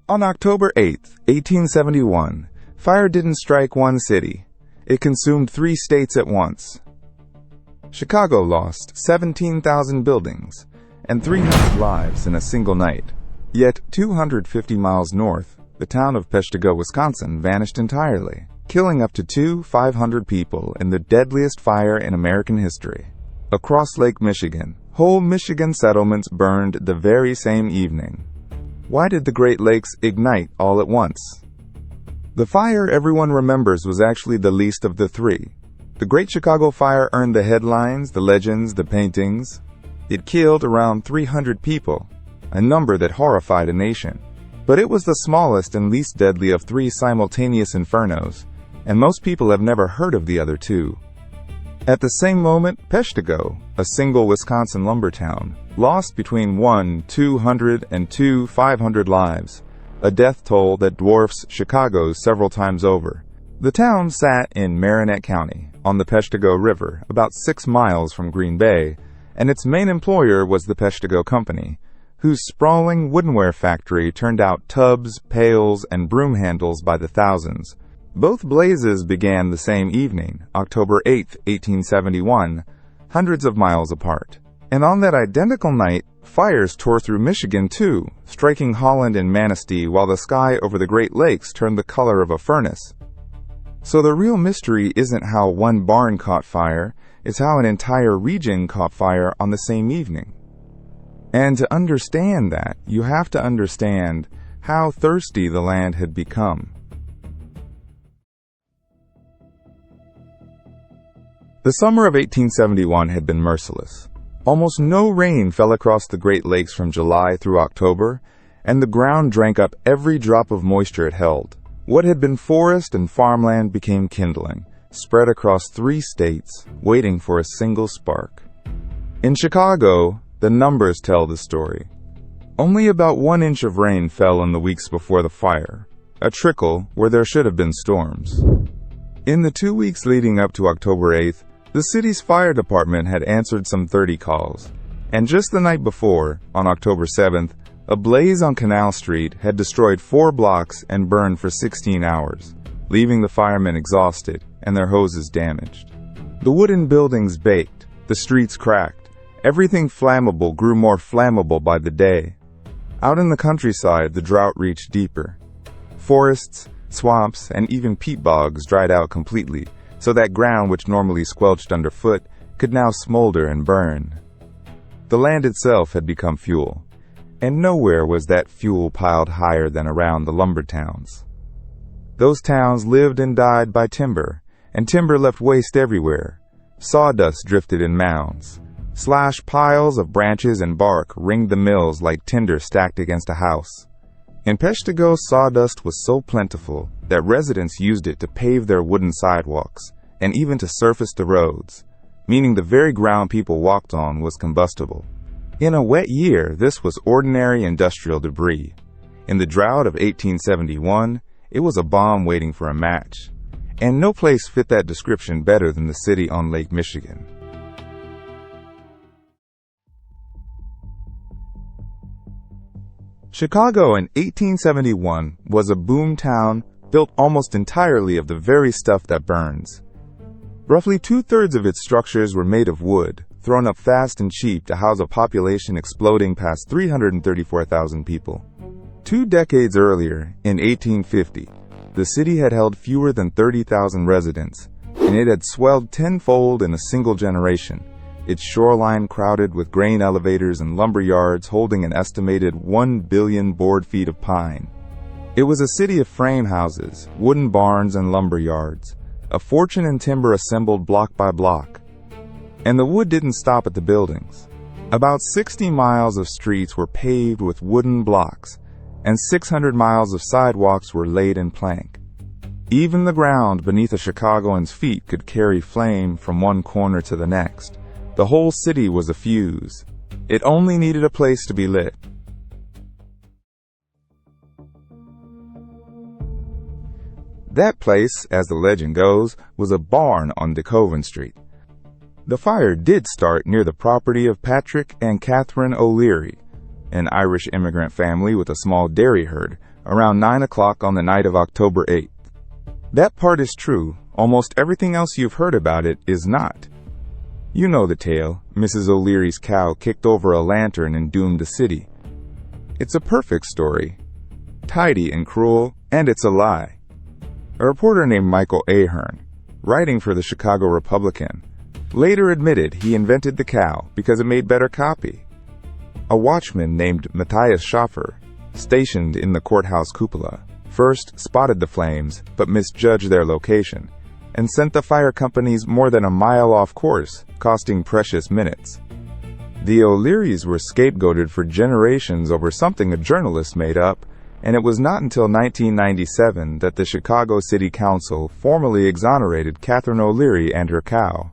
On October 8, 1871, fire didn't strike one city. It consumed 3 states at once. Chicago lost 17,000 buildings and 300 lives in a single night. Yet 250 miles north, the town of Peshtigo, Wisconsin, vanished entirely, killing up to 500 people in the deadliest fire in American history. Across Lake Michigan, whole Michigan settlements burned the very same evening. Why did the Great Lakes ignite all at once? The fire everyone remembers was actually the least of the 3. The Great Chicago Fire earned the headlines, the legends, the paintings. It killed around 300 people, a number that horrified a nation. But it was the smallest and least deadly of 3 simultaneous infernos, and most people have never heard of the other 2. At the same moment, Peshtigo, a single Wisconsin lumber town, lost between 200 and 500 lives, a death toll that dwarfs Chicago's several times over. The town sat in Marinette County, on the Peshtigo River, about 6 miles from Green Bay, and its main employer was the Peshtigo Company, whose sprawling woodenware factory turned out tubs, pails, and broom handles by the thousands. Both blazes began the same evening, October 8, 1871, hundreds of miles apart. And on that identical night, fires tore through Michigan too, striking Holland and Manistee while the sky over the Great Lakes turned the color of a furnace. So the real mystery isn't how one barn caught fire, it's how an entire region caught fire on the same evening. And to understand that, you have to understand how thirsty the land had become. The summer of 1871 had been merciless. Almost no rain fell across the Great Lakes from July through October, and the ground drank up every drop of moisture it held. What had been forest and farmland became kindling, spread across 3 states, waiting for a single spark. In Chicago, the numbers tell the story. Only about 1 inch of rain fell in the weeks before the fire, a trickle where there should have been storms. In the 2 weeks leading up to October 8th, the city's fire department had answered some 30 calls, and just the night before, on October 7th, a blaze on Canal Street had destroyed 4 blocks and burned for 16 hours, leaving the firemen exhausted and their hoses damaged. The wooden buildings baked, the streets cracked, everything flammable grew more flammable by the day. Out in the countryside, the drought reached deeper. Forests, swamps, and even peat bogs dried out completely, so that ground which normally squelched underfoot could now smolder and burn. The land itself had become fuel, and nowhere was that fuel piled higher than around the lumber towns. Those towns lived and died by timber, and timber left waste everywhere. Sawdust drifted in mounds. Slashed piles of branches and bark ringed the mills like tinder stacked against a house. In Peshtigo, sawdust was so plentiful that residents used it to pave their wooden sidewalks and even to surface the roads, meaning the very ground people walked on was combustible. In a wet year, this was ordinary industrial debris. In the drought of 1871, it was a bomb waiting for a match. And no place fit that description better than the city on Lake Michigan. Chicago in 1871 was a boom town built almost entirely of the very stuff that burns. Roughly 2/3 of its structures were made of wood, thrown up fast and cheap to house a population exploding past 334,000 people. 2 decades earlier, in 1850, the city had held fewer than 30,000 residents, and it had swelled tenfold in a single generation, its shoreline crowded with grain elevators and lumber yards holding an estimated 1 billion board feet of pine. It was a city of frame houses, wooden barns, and lumber yards, a fortune in timber assembled block by block. And the wood didn't stop at the buildings. About 60 miles of streets were paved with wooden blocks, and 600 miles of sidewalks were laid in plank. Even the ground beneath a Chicagoan's feet could carry flame from one corner to the next. The whole city was a fuse. It only needed a place to be lit. That place, as the legend goes, was a barn on DeCoven Street. The fire did start near the property of Patrick and Catherine O'Leary, an Irish immigrant family with a small dairy herd around 9 o'clock on the night of October 8th. That part is true. Almost everything else you've heard about it is not. You know the tale. Mrs. O'Leary's cow kicked over a lantern and doomed the city. It's a perfect story. Tidy and cruel, and it's a lie. A reporter named Michael Ahern, writing for the Chicago Republican, later admitted he invented the cow because it made better copy. A watchman named Matthias Schaffer, stationed in the courthouse cupola, first spotted the flames but misjudged their location and sent the fire companies more than a mile off course, costing precious minutes. The O'Learys were scapegoated for generations over something a journalist made up, and it was not until 1997 that the Chicago City Council formally exonerated Catherine O'Leary and her cow.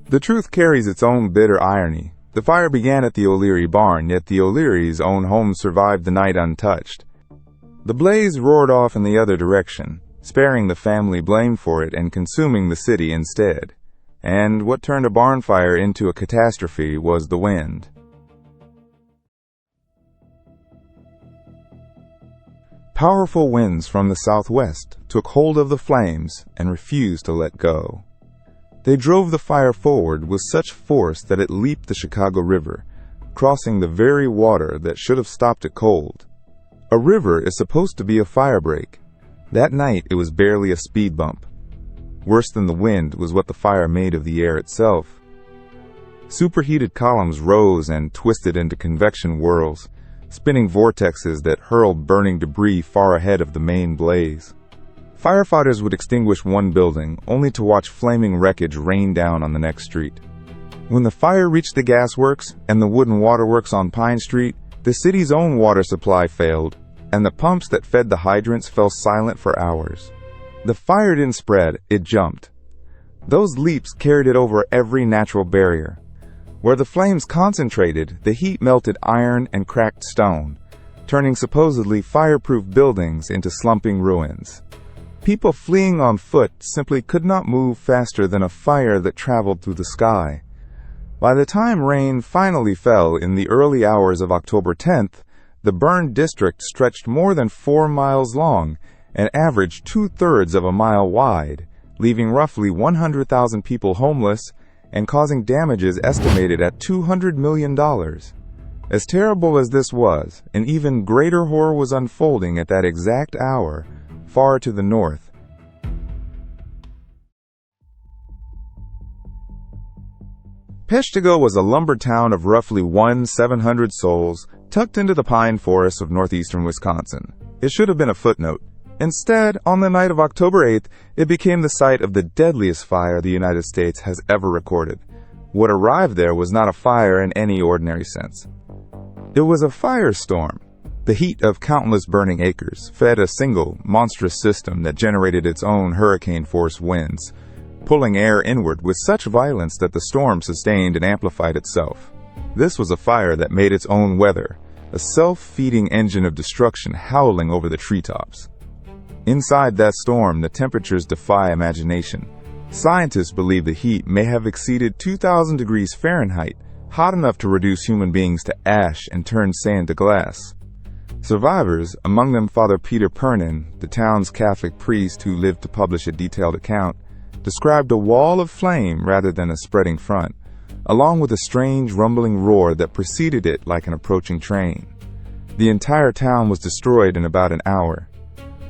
The truth carries its own bitter irony. The fire began at the O'Leary barn, yet the O'Learys' own home survived the night untouched. The blaze roared off in the other direction, sparing the family blame for it and consuming the city instead. And what turned a barn fire into a catastrophe was the wind. Powerful winds from the southwest took hold of the flames and refused to let go. They drove the fire forward with such force that it leaped the Chicago River, crossing the very water that should have stopped it cold. A river is supposed to be a fire break. That night it was barely a speed bump. Worse than the wind was what the fire made of the air itself. Superheated columns rose and twisted into convection whirls, spinning vortexes that hurled burning debris far ahead of the main blaze. Firefighters would extinguish one building, only to watch flaming wreckage rain down on the next street. When the fire reached the gasworks and the wooden waterworks on Pine Street, the city's own water supply failed, and the pumps that fed the hydrants fell silent for hours. The fire didn't spread, it jumped. Those leaps carried it over every natural barrier. Where the flames concentrated, the heat melted iron and cracked stone, turning supposedly fireproof buildings into slumping ruins. People fleeing on foot simply could not move faster than a fire that traveled through the sky. By the time rain finally fell in the early hours of October 10th, the burned district stretched more than 4 miles long and averaged 2/3 of a mile wide, leaving roughly 100,000 people homeless and causing damages estimated at $200 million. As terrible as this was, an even greater horror was unfolding at that exact hour, far to the north. Peshtigo was a lumber town of roughly 1,700 souls, tucked into the pine forests of northeastern Wisconsin. It should have been a footnote. Instead, on the night of October 8th, it became the site of the deadliest fire the United States has ever recorded. What arrived there was not a fire in any ordinary sense. It was a firestorm. The heat of countless burning acres fed a single, monstrous system that generated its own hurricane-force winds, pulling air inward with such violence that the storm sustained and amplified itself. This was a fire that made its own weather, a self-feeding engine of destruction howling over the treetops. Inside that storm, the temperatures defy imagination. Scientists believe the heat may have exceeded 2,000 degrees Fahrenheit, hot enough to reduce human beings to ash and turn sand to glass. Survivors, among them Father Peter Pernin, the town's Catholic priest who lived to publish a detailed account, described a wall of flame rather than a spreading front, along with a strange rumbling roar that preceded it like an approaching train. The entire town was destroyed in about an hour.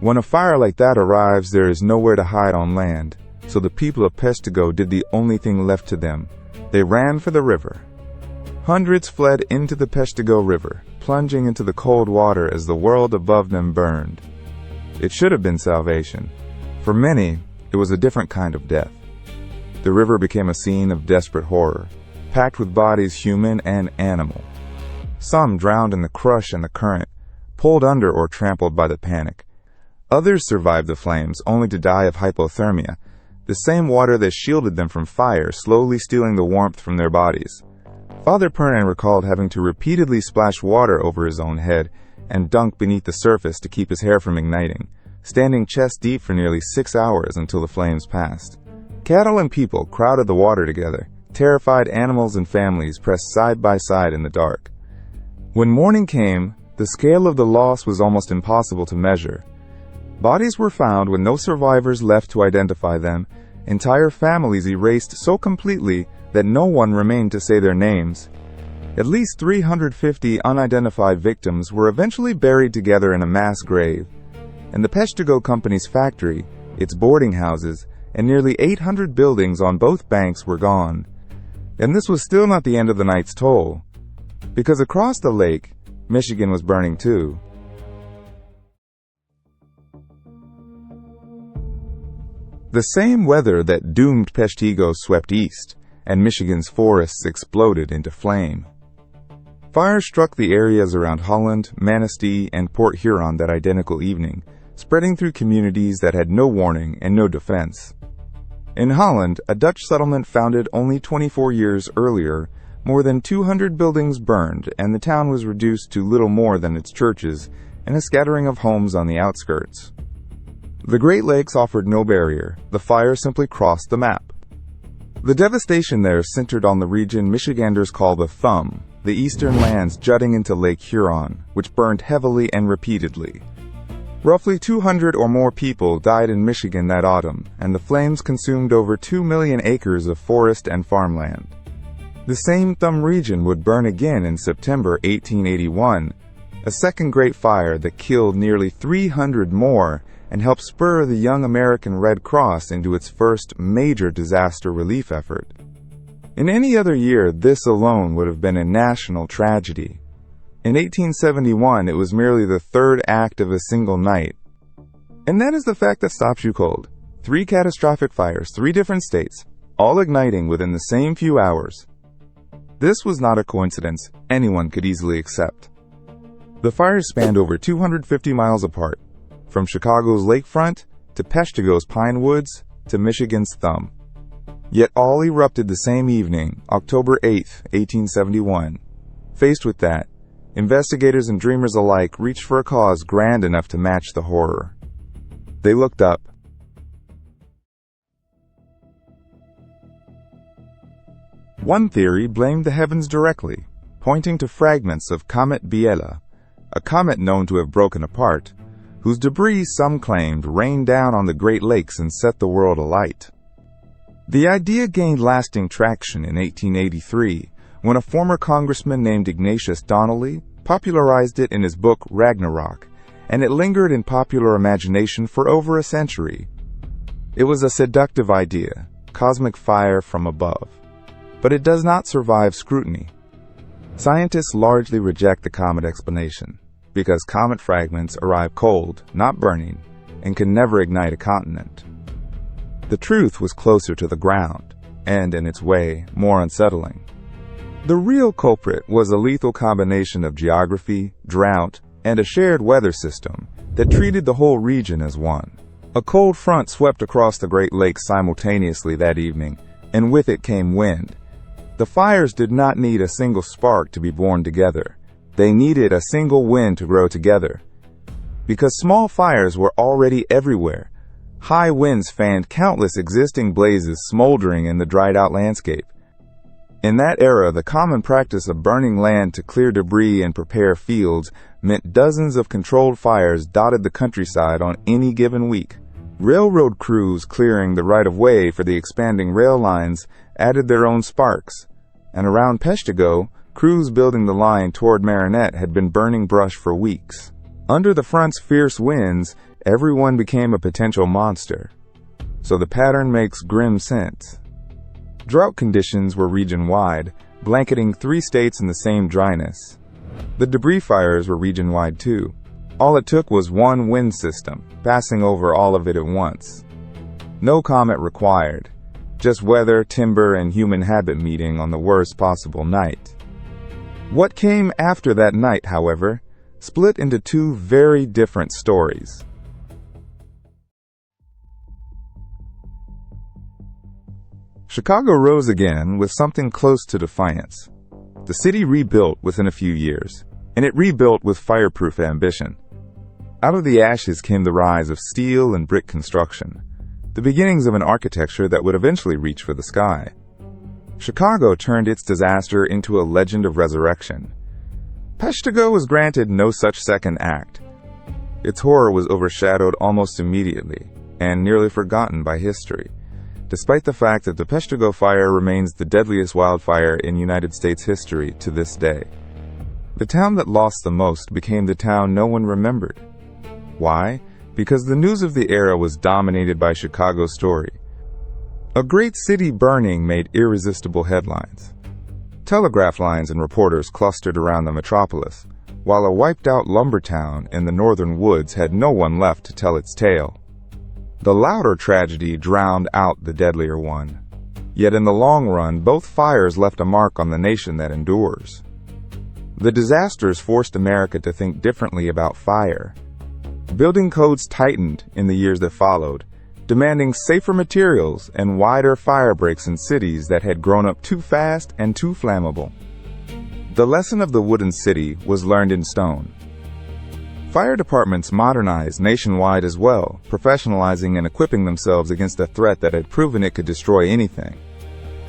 When a fire like that arrives, there is nowhere to hide on land, so the people of Peshtigo did the only thing left to them. They ran for the river. Hundreds fled into the Peshtigo River, plunging into the cold water as the world above them burned. It should have been salvation. For many, it was a different kind of death. The river became a scene of desperate horror, packed with bodies human and animal. Some drowned in the crush and the current, pulled under or trampled by the panic. Others survived the flames only to die of hypothermia, the same water that shielded them from fire slowly stealing the warmth from their bodies. Father Pernin recalled having to repeatedly splash water over his own head and dunk beneath the surface to keep his hair from igniting, standing chest deep for nearly 6 hours until the flames passed. Cattle and people crowded the water together. Terrified animals and families pressed side by side in the dark. When morning came, The scale of the loss was almost impossible to measure. Bodies were found with no survivors left to identify them, entire families erased so completely that no one remained to say their names. At least 350 unidentified victims were eventually buried together in a mass grave, and the Peshtigo company's factory, its boarding houses, and nearly 800 buildings on both banks were gone. And this was still not the end of the night's toll, because across the lake, Michigan was burning too. The same weather that doomed Peshtigo swept east, and Michigan's forests exploded into flame. Fire struck the areas around Holland, Manistee, and Port Huron that identical evening, spreading through communities that had no warning and no defense. In Holland, a Dutch settlement founded only 24 years earlier, more than 200 buildings burned, and the town was reduced to little more than its churches and a scattering of homes on the outskirts. The Great Lakes offered no barrier. The fire simply crossed the map. The devastation there centered on the region Michiganders call the Thumb, the eastern lands jutting into Lake Huron, which burned heavily and repeatedly. Roughly 200 or more people died in Michigan that autumn, and the flames consumed over 2 million acres of forest and farmland. The same Thumb region would burn again in September 1881, a second Great Fire that killed nearly 300 more and helped spur the Young American Red Cross into its first major disaster relief effort. In any other year, this alone would have been a national tragedy. In 1871, it was merely the third act of a single night. And that is the fact that stops you cold. 3 catastrophic fires, 3 different states, all igniting within the same few hours. This was not a coincidence anyone could easily accept. The fires spanned over 250 miles apart, from Chicago's lakefront to Peshtigo's pine woods to Michigan's Thumb. Yet all erupted the same evening, October 8, 1871. Faced with that, investigators and dreamers alike reached for a cause grand enough to match the horror. They looked up. One theory blamed the heavens directly, pointing to fragments of Comet Biela, a comet known to have broken apart, whose debris, some claimed, rained down on the Great Lakes and set the world alight. The idea gained lasting traction in 1883, when a former congressman named Ignatius Donnelly popularized it in his book Ragnarok, and it lingered in popular imagination for over a century. It was a seductive idea, cosmic fire from above. But it does not survive scrutiny. Scientists largely reject the comet explanation, because comet fragments arrive cold, not burning, and can never ignite a continent. The truth was closer to the ground, and in its way, more unsettling. The real culprit was a lethal combination of geography, drought, and a shared weather system that treated the whole region as one. A cold front swept across the Great Lakes simultaneously that evening, and with it came wind. The fires did not need a single spark to be born together. They needed a single wind to grow together. Because small fires were already everywhere, high winds fanned countless existing blazes smoldering in the dried-out landscape. In that era, the common practice of burning land to clear debris and prepare fields meant dozens of controlled fires dotted the countryside on any given week. Railroad crews clearing the right-of-way for the expanding rail lines added their own sparks, and around Peshtigo, crews building the line toward Marinette had been burning brush for weeks. Under the front's fierce winds, everyone became a potential monster. So the pattern makes grim sense. Drought conditions were region-wide, blanketing 3 states in the same dryness. The debris fires were region-wide too. All it took was one wind system, passing over all of it at once. No comet required. Just weather, timber, and human habit meeting on the worst possible night. What came after that night, however, split into 2 very different stories. Chicago rose again with something close to defiance. The city rebuilt within a few years, and it rebuilt with fireproof ambition. Out of the ashes came the rise of steel and brick construction, the beginnings of an architecture that would eventually reach for the sky. Chicago turned its disaster into a legend of resurrection. Peshtigo was granted no such second act. Its horror was overshadowed almost immediately and nearly forgotten by history, despite the fact that the Peshtigo fire remains the deadliest wildfire in United States history to this day. The town that lost the most became the town no one remembered. Why? Because the news of the era was dominated by Chicago's story. A great city burning made irresistible headlines. Telegraph lines and reporters clustered around the metropolis, while a wiped-out lumber town in the northern woods had no one left to tell its tale. The louder tragedy drowned out the deadlier one. Yet in the long run, both fires left a mark on the nation that endures. The disasters forced America to think differently about fire. Building codes tightened in the years that followed, demanding safer materials and wider fire breaks in cities that had grown up too fast and too flammable. The lesson of the wooden city was learned in stone. Fire departments modernized nationwide as well, professionalizing and equipping themselves against a threat that had proven it could destroy anything.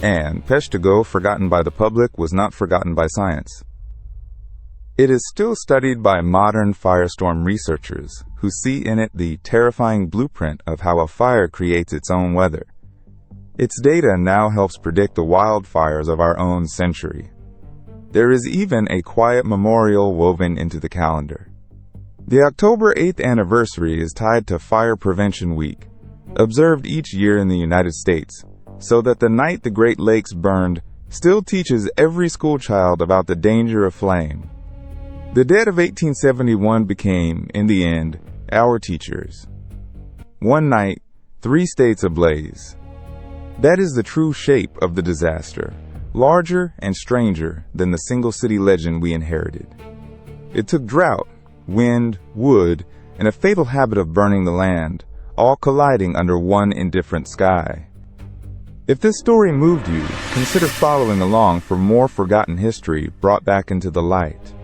And Peshtigo, forgotten by the public, was not forgotten by science. It is still studied by modern firestorm researchers who see in it the terrifying blueprint of how a fire creates its own weather. Its data now helps predict the wildfires of our own century. There is even a quiet memorial woven into the calendar. The October 8th anniversary is tied to Fire Prevention Week, observed each year in the United States, so that the night the Great Lakes burned still teaches every schoolchild about the danger of flame. The dead of 1871 became, in the end, our teachers. One night, 3 states ablaze. That is the true shape of the disaster, larger and stranger than the single city legend we inherited. It took drought, wind, wood, and a fatal habit of burning the land, all colliding under one indifferent sky. If this story moved you, consider following along for more forgotten history brought back into the light.